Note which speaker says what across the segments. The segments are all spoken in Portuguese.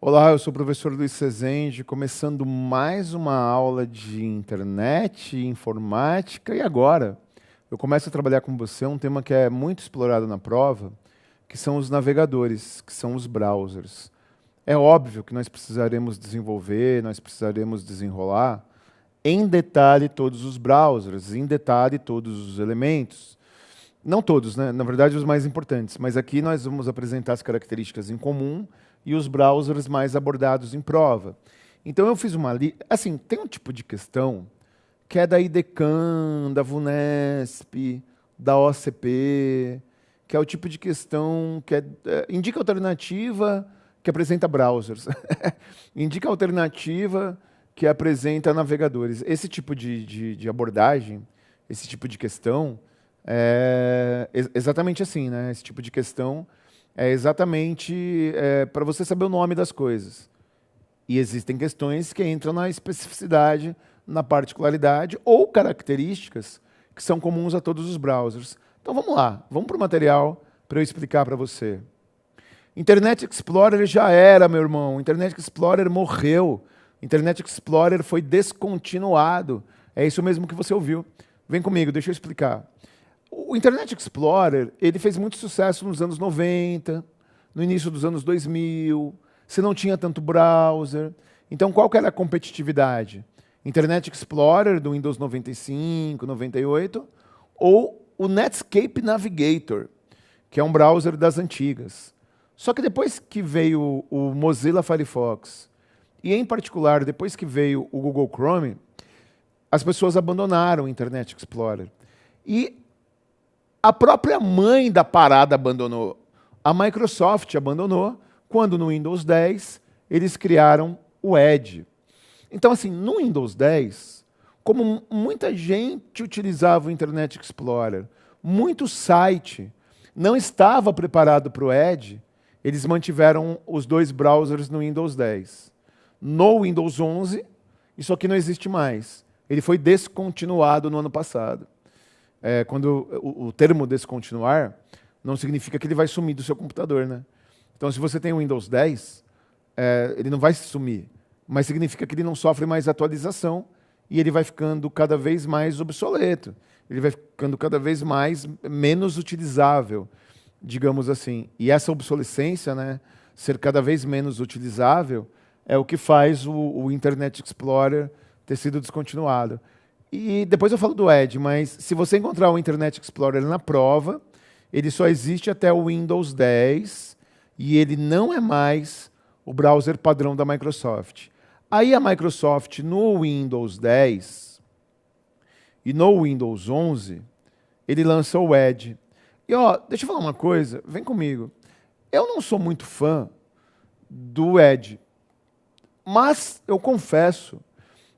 Speaker 1: Olá, eu sou o professor Luiz Sezende, começando mais uma aula de internet, informática, e agora eu começo a trabalhar com você um tema que é muito explorado na prova, que são os navegadores, que são os browsers. É óbvio que nós precisaremos desenvolver, nós precisaremos desenrolar em detalhe todos os browsers, em detalhe todos os elementos. Não todos, né? Na verdade, os mais importantes, mas aqui nós vamos apresentar as características em comum e os browsers mais abordados em prova. Então eu fiz uma lista. Assim, tem um tipo de questão que é da IDECAN, da VUNESP, da OCP, que é o tipo de questão que indica alternativa que apresenta browsers, indica alternativa que apresenta navegadores. Esse tipo de abordagem, esse tipo de questão é exatamente assim, né? Esse tipo de questão é exatamente para você saber o nome das coisas. E existem questões que entram na especificidade, na particularidade ou características que são comuns a todos os browsers. Então vamos lá, vamos para o material para eu explicar para você. Internet Explorer já era, meu irmão. Internet Explorer morreu. Internet Explorer foi descontinuado. É isso mesmo que você ouviu. Vem comigo, deixa eu explicar. O Internet Explorer, ele fez muito sucesso nos anos 90, no início dos anos 2000. Você não tinha tanto browser. Então, qual que era a competitividade? Internet Explorer do Windows 95, 98, ou o Netscape Navigator, que é um browser das antigas. Só que depois que veio o Mozilla Firefox, e em particular depois que veio o Google Chrome, as pessoas abandonaram o Internet Explorer. E a própria mãe da parada abandonou. A Microsoft abandonou quando no Windows 10 eles criaram o Edge. Então, assim, no Windows 10, como muita gente utilizava o Internet Explorer, muito site não estava preparado para o Edge, eles mantiveram os dois browsers no Windows 10. No Windows 11, isso aqui não existe mais. Ele foi descontinuado no ano passado. Quando o termo descontinuar não significa que ele vai sumir do seu computador, né? Então, se você tem o Windows 10, ele não vai sumir, mas significa que ele não sofre mais atualização e ele vai ficando cada vez mais obsoleto. Ele vai ficando cada vez menos utilizável, digamos assim. E essa obsolescência, né, ser cada vez menos utilizável, é o que faz o Internet Explorer ter sido descontinuado. E depois eu falo do Edge, mas se você encontrar o Internet Explorer na prova, ele só existe até o Windows 10 e ele não é mais o browser padrão da Microsoft. Aí a Microsoft no Windows 10 e no Windows 11, ele lança o Edge. E ó, deixa eu falar uma coisa, vem comigo. Eu não sou muito fã do Edge, mas eu confesso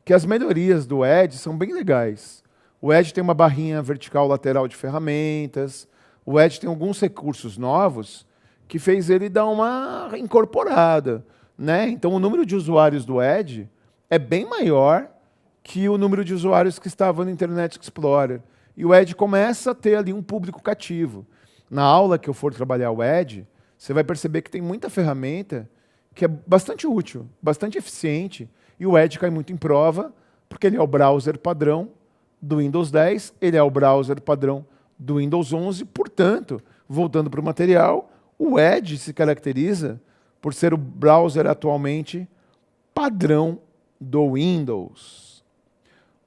Speaker 1: que as melhorias do Edge são bem legais. O Edge tem uma barrinha vertical lateral de ferramentas, o Edge tem alguns recursos novos que fez ele dar uma incorporada, né? Então o número de usuários do Edge é bem maior que o número de usuários que estavam no Internet Explorer. E o Edge começa a ter ali um público cativo. Na aula que eu for trabalhar o Edge, você vai perceber que tem muita ferramenta que é bastante útil, bastante eficiente, e o Edge cai muito em prova, porque ele é o browser padrão do Windows 10, ele é o browser padrão do Windows 11, portanto, voltando para o material, o Edge se caracteriza por ser o browser atualmente padrão do Windows.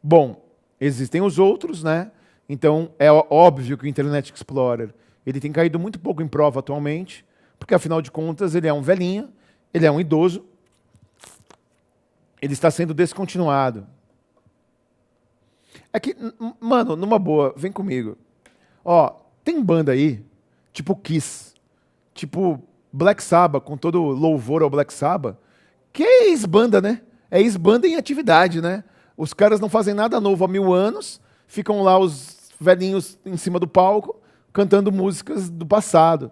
Speaker 1: Bom, existem os outros, né? Então, é óbvio que o Internet Explorer ele tem caído muito pouco em prova atualmente, porque, afinal de contas, ele é um velhinho, ele é um idoso, ele está sendo descontinuado. É que, mano, numa boa, vem comigo. Ó, tem banda aí, tipo Kiss, tipo Black Sabbath, com todo louvor ao Black Sabbath, que é ex-banda, né? É ex-banda em atividade, né? Os caras não fazem nada novo há 1000 anos, ficam lá os velhinhos em cima do palco, cantando músicas do passado.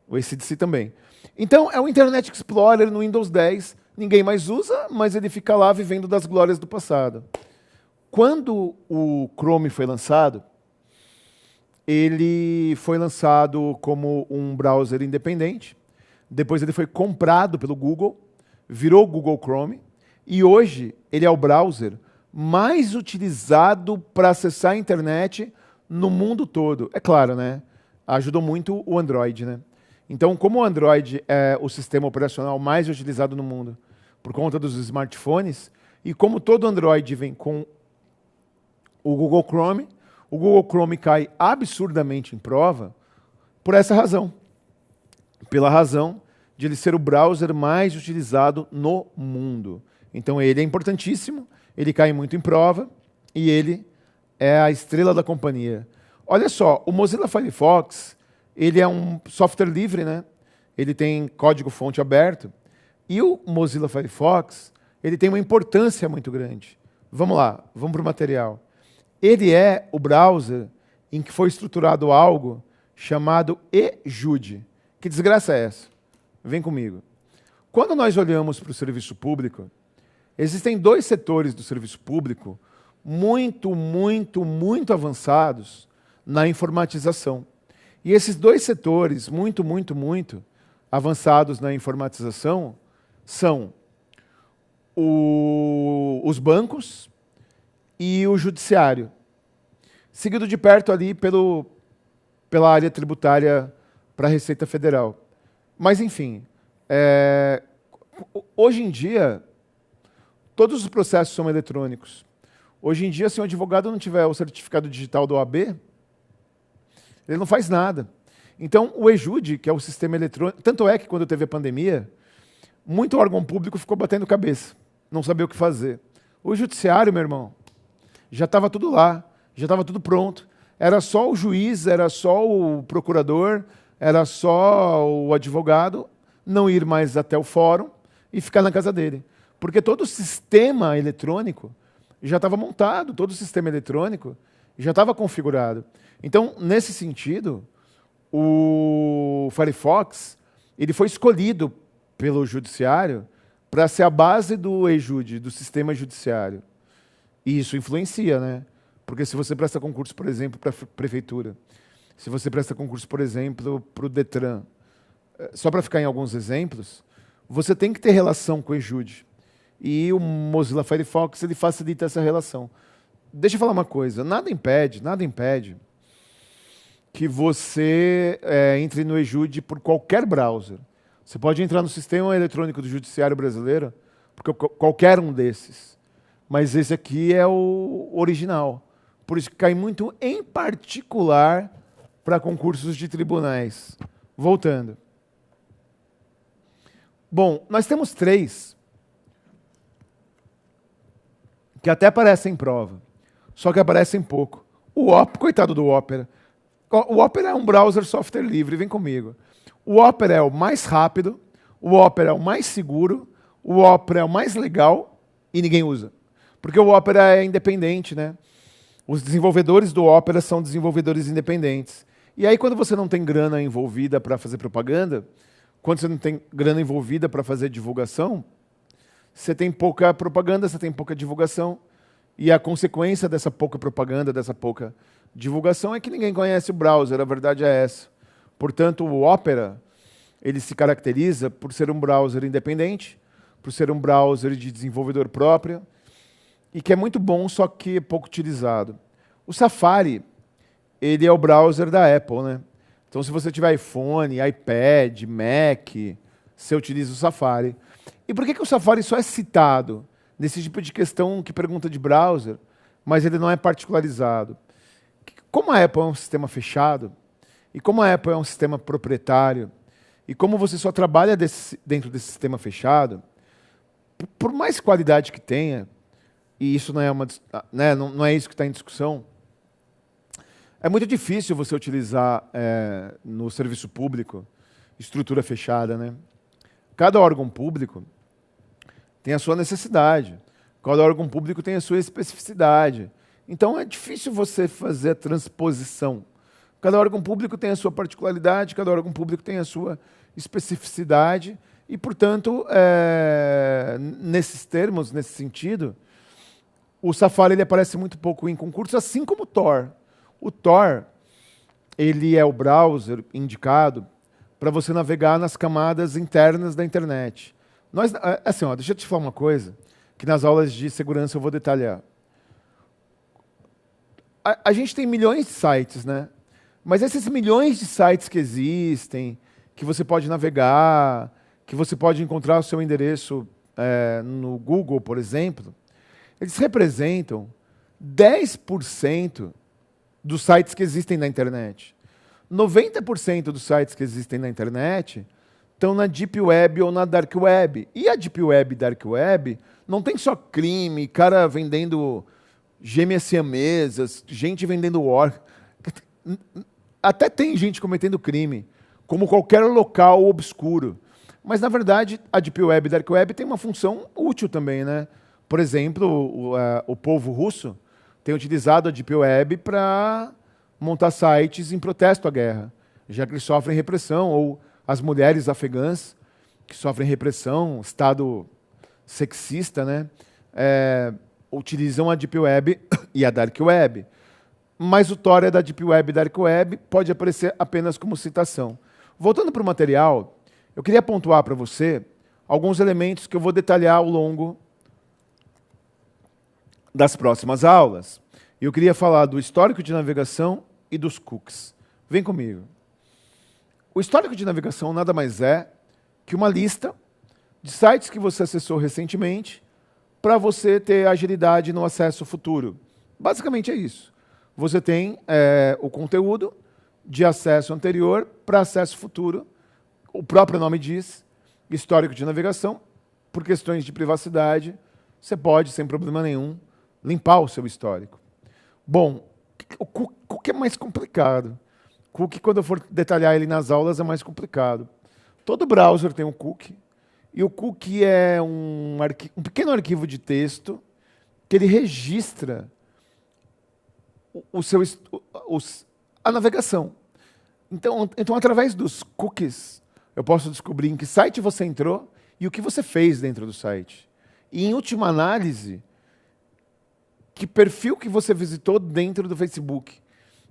Speaker 1: O AC/DC também. Então, é o Internet Explorer no Windows 10, ninguém mais usa, mas ele fica lá vivendo das glórias do passado. Quando o Chrome foi lançado, ele foi lançado como um browser independente, depois ele foi comprado pelo Google, virou o Google Chrome, e hoje ele é o browser mais utilizado para acessar a internet no mundo todo. É claro, né? Ajudou muito o Android, né? Então, como o Android é o sistema operacional mais utilizado no mundo por conta dos smartphones, e como todo Android vem com o Google Chrome cai absurdamente em prova por essa razão. Pela razão de ele ser o browser mais utilizado no mundo. Então ele é importantíssimo, ele cai muito em prova e ele é a estrela da companhia. Olha só, o Mozilla Firefox, ele é um software livre, né? Ele tem código-fonte aberto. E o Mozilla Firefox, ele tem uma importância muito grande. Vamos lá, vamos para o material. Ele é o browser em que foi estruturado algo chamado eJude. Que desgraça é essa? Vem comigo. Quando nós olhamos para o serviço público, existem dois setores do serviço público muito avançados na informatização. E esses dois setores, muito avançados na informatização, são os bancos e o judiciário, seguido de perto ali pela área tributária para a Receita Federal. Mas, enfim, hoje em dia, todos os processos são eletrônicos. Hoje em dia, se um advogado não tiver o certificado digital da OAB, ele não faz nada. Então, o eJude, que é o sistema eletrônico... Tanto é que, quando teve a pandemia, muito órgão público ficou batendo cabeça, não sabia o que fazer. O judiciário, meu irmão, já estava tudo lá, já estava tudo pronto. Era só o juiz, era só o procurador, era só o advogado não ir mais até o fórum e ficar na casa dele. Porque todo o sistema eletrônico já estava montado, todo o sistema eletrônico já estava configurado. Então, nesse sentido, o Firefox ele foi escolhido pelo judiciário para ser a base do eJude, do sistema judiciário. E isso influencia, né? Porque se você presta concurso, por exemplo, para a prefeitura, se você presta concurso, por exemplo, para o Detran, só para ficar em alguns exemplos, você tem que ter relação com o eJude. E o Mozilla Firefox ele facilita essa relação. Deixa eu falar uma coisa, nada impede que você entre no eJude por qualquer browser. Você pode entrar no sistema eletrônico do Judiciário Brasileiro, porque qualquer um desses. Mas esse aqui é o original. Por isso que cai muito, em particular, para concursos de tribunais. Voltando. Bom, nós temos três que até aparecem em prova, só que aparecem pouco. Coitado do Opera. O Opera é um browser software livre, vem comigo. O Opera é o mais rápido, o Opera é o mais seguro, o Opera é o mais legal e ninguém usa. Porque o Opera é independente, né? Os desenvolvedores do Opera são desenvolvedores independentes. E aí, quando você não tem grana envolvida para fazer propaganda, quando você não tem grana envolvida para fazer divulgação, você tem pouca propaganda, você tem pouca divulgação. E a consequência dessa pouca propaganda, dessa pouca divulgação, é que ninguém conhece o browser. A verdade é essa. Portanto, o Opera ele se caracteriza por ser um browser independente, por ser um browser de desenvolvedor próprio, e que é muito bom, só que é pouco utilizado. O Safari, ele é o browser da Apple, né? Então, se você tiver iPhone, iPad, Mac, você utiliza o Safari. E por que o Safari só é citado nesse tipo de questão que pergunta de browser, mas ele não é particularizado? Como a Apple é um sistema fechado, e como a Apple é um sistema proprietário, e como você só trabalha dentro desse sistema fechado, por mais qualidade que tenha, e isso não é, não é isso que está em discussão, é muito difícil você utilizar no serviço público estrutura fechada, né? Cada órgão público tem a sua necessidade, cada órgão público tem a sua especificidade. Então é difícil você fazer a transposição. Cada órgão público tem a sua particularidade, cada órgão público tem a sua especificidade e, portanto, nesses termos, nesse sentido, o Safari ele aparece muito pouco em concurso, assim como o Tor. O Tor ele é o browser indicado para você navegar nas camadas internas da internet. Assim, ó, deixa eu te falar uma coisa, que nas aulas de segurança eu vou detalhar. A gente tem milhões de sites, né? Mas esses milhões de sites que existem, que você pode navegar, que você pode encontrar o seu endereço no Google, por exemplo, eles representam 10% dos sites que existem na internet. 90% dos sites que existem na internet estão na Deep Web ou na Dark Web. E a Deep Web e Dark Web não tem só crime, cara vendendo gêmeas siamesas, gente vendendo war. Até tem gente cometendo crime, como qualquer local obscuro. Mas, na verdade, a Deep Web e Dark Web tem uma função útil também, né? Por exemplo, o povo russo tem utilizado a Deep Web para montar sites em protesto à guerra, já que eles sofrem repressão, ou as mulheres afegãs que sofrem repressão, Estado sexista, né? Utilizam a Deep Web e a Dark Web. Mas o Tor da Deep Web e Dark Web pode aparecer apenas como citação. Voltando para o material, eu queria pontuar para você alguns elementos que eu vou detalhar ao longo das próximas aulas. Eu queria falar do histórico de navegação e dos cookies. Vem comigo. O histórico de navegação nada mais é que uma lista de sites que você acessou recentemente para você ter agilidade no acesso futuro. Basicamente é isso. Você tem o conteúdo de acesso anterior para acesso futuro. O próprio nome diz, histórico de navegação. Por questões de privacidade, você pode, sem problema nenhum, limpar o seu histórico. Bom, o cookie é mais complicado. O cookie, quando eu for detalhar ele nas aulas, é mais complicado. Todo browser tem um cookie. E o cookie é um pequeno arquivo de texto que ele registra a navegação. Então, através dos cookies, eu posso descobrir em que site você entrou e o que você fez dentro do site. E, em última análise, que perfil que você visitou dentro do Facebook,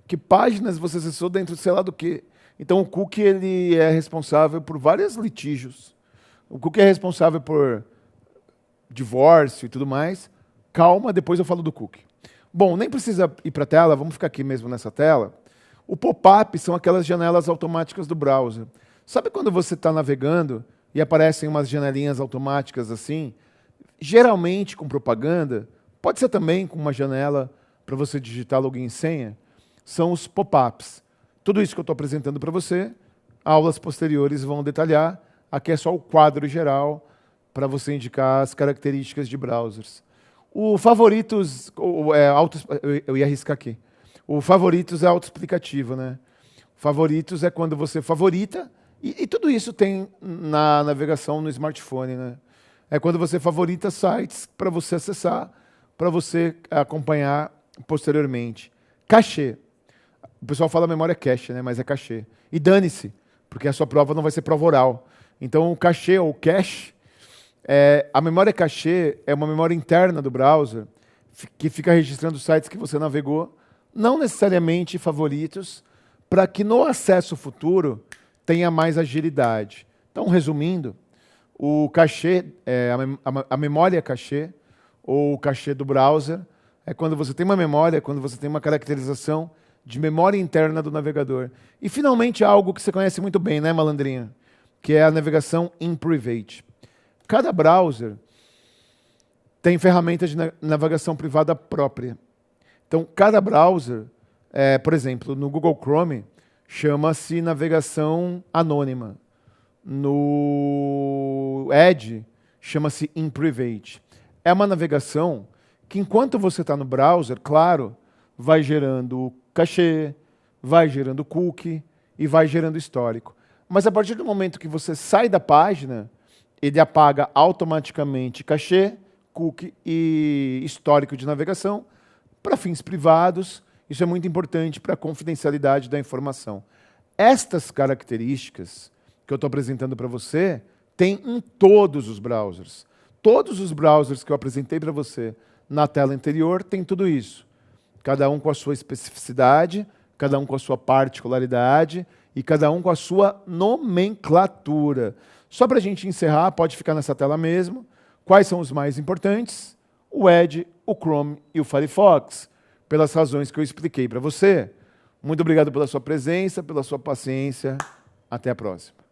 Speaker 1: que páginas você acessou dentro de sei lá do quê. Então, o cookie ele é responsável por vários litígios. O cookie é responsável por divórcio e tudo mais. Calma, depois eu falo do cookie. Bom, nem precisa ir para a tela, vamos ficar aqui mesmo nessa tela. O pop-up são aquelas janelas automáticas do browser. Sabe quando você está navegando e aparecem umas janelinhas automáticas assim? Geralmente com propaganda, pode ser também com uma janela para você digitar login e senha. São os pop-ups. Tudo isso que eu estou apresentando para você, aulas posteriores vão detalhar. Aqui é só o quadro geral para você indicar as características de browsers. O favoritos, eu ia arriscar aqui. O favoritos é autoexplicativo, né? Favoritos é quando você favorita, e tudo isso tem na navegação no smartphone, né? É quando você favorita sites para você acessar, para você acompanhar posteriormente. Cachê. O pessoal fala memória cache, né? Mas é cachê. E dane-se, porque a sua prova não vai ser prova oral. Então, o cachê ou cache, a memória cachê é uma memória interna do browser que fica registrando os sites que você navegou, não necessariamente favoritos, para que no acesso futuro tenha mais agilidade. Então, resumindo, o cachê, a memória cachê, ou o cachê do browser, é quando você tem uma memória, quando você tem uma caracterização de memória interna do navegador. E, finalmente, algo que você conhece muito bem, né, malandrinho? Que é a navegação in private. Cada browser tem ferramentas de navegação privada própria. Então, cada browser, por exemplo, no Google Chrome, chama-se navegação anônima. No Edge, chama-se in private. É uma navegação que, enquanto você está no browser, claro, vai gerando cachê, vai gerando cookie e vai gerando histórico. Mas a partir do momento que você sai da página, ele apaga automaticamente cachê, cookie e histórico de navegação para fins privados. Isso é muito importante para a confidencialidade da informação. Estas características que eu estou apresentando para você tem em todos os browsers. Todos os browsers que eu apresentei para você na tela anterior têm tudo isso. Cada um com a sua especificidade, cada um com a sua particularidade e cada um com a sua nomenclatura. Só para a gente encerrar, pode ficar nessa tela mesmo. Quais são os mais importantes? O Edge, o Chrome e o Firefox, pelas razões que eu expliquei para você. Muito obrigado pela sua presença, pela sua paciência. Até a próxima.